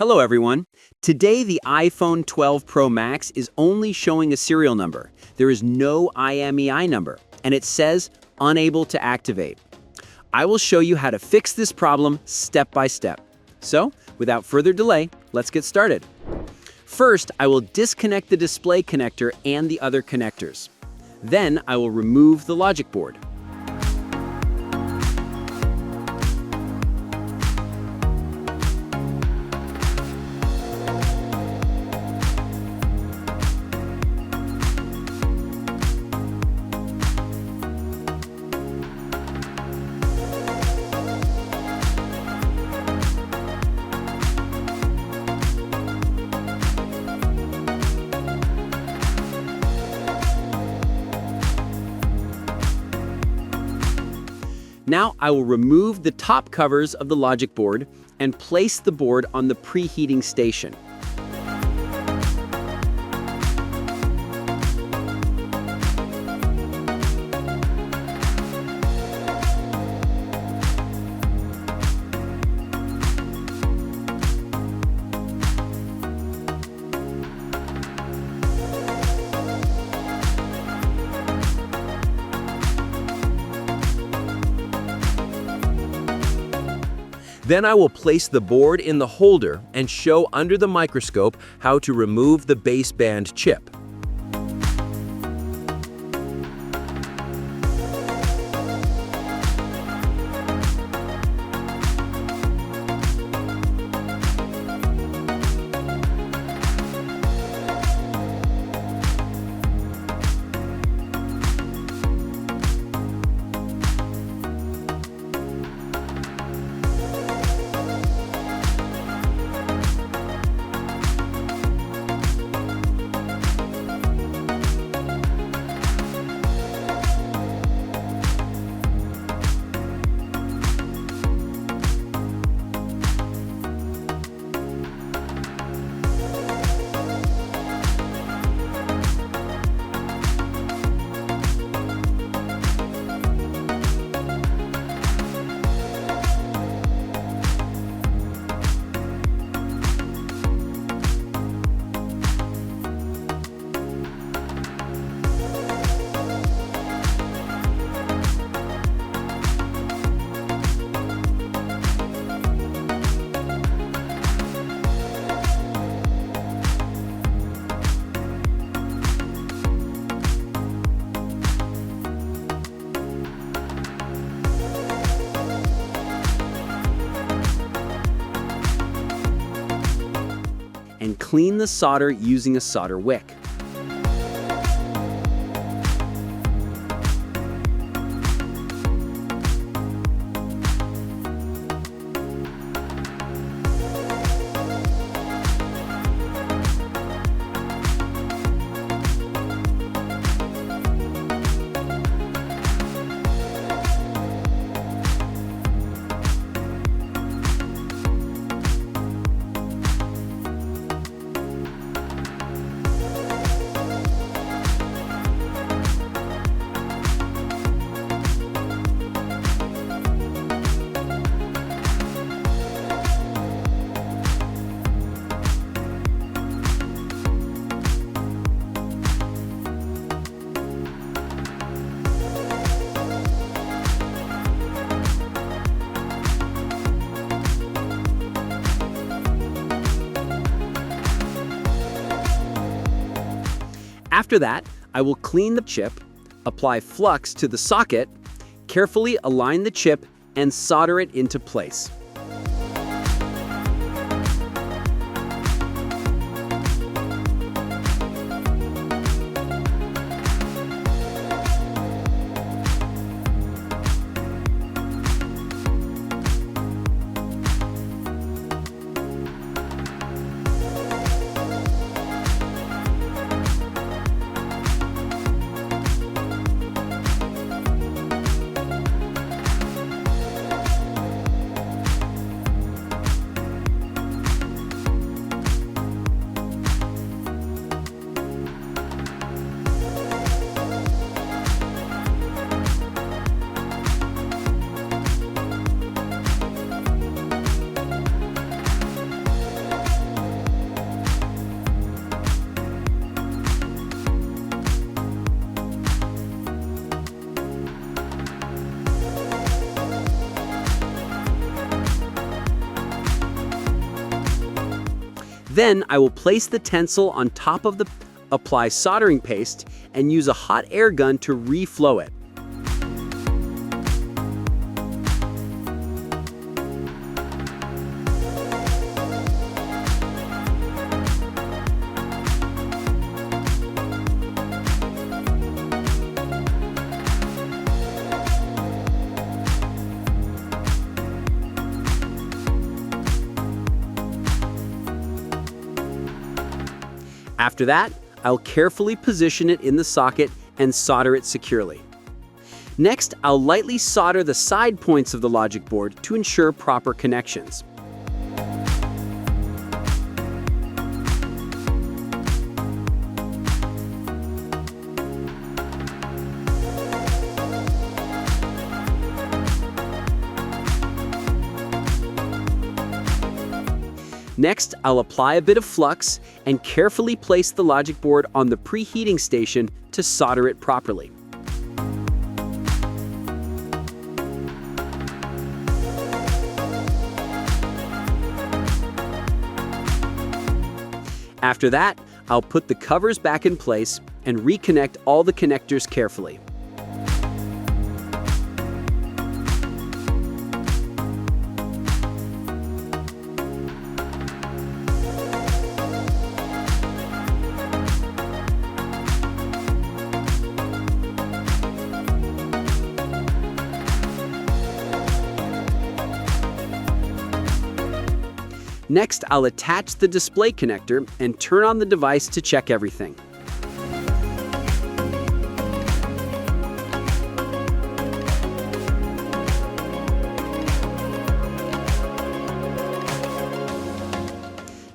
Hello everyone. Today the iPhone 12 Pro Max is only showing a serial number. There is no IMEI number, and it says unable to activate. I will show you how to fix this problem step by step. So, without further delay, let's get started. First, I will disconnect the display connector and the other connectors. Then I will remove the logic board. Now I will remove the top covers of the logic board and place the board on the preheating station. Then I will place the board in the holder and show under the microscope how to remove the baseband chip. And clean the solder using a solder wick. After that, I will clean the chip, apply flux to the socket, carefully align the chip, and solder it into place. Then I will place the tensile on top of the apply soldering paste and use a hot air gun to reflow it. After that, I'll carefully position it in the socket and solder it securely. Next, I'll lightly solder the side points of the logic board to ensure proper connections. Next, I'll apply a bit of flux and carefully place the logic board on the preheating station to solder it properly. After that, I'll put the covers back in place and reconnect all the connectors carefully. Next, I'll attach the display connector and turn on the device to check everything.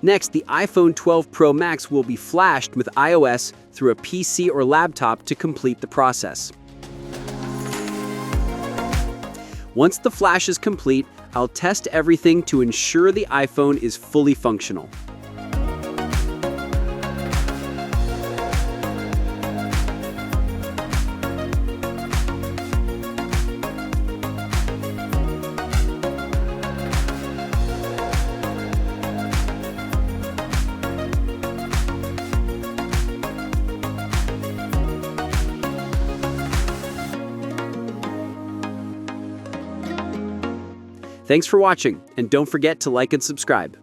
Next, the iPhone 12 Pro Max will be flashed with iOS through a PC or laptop to complete the process. Once the flash is complete, I'll test everything to ensure the iPhone is fully functional. Thanks for watching, and don't forget to like and subscribe.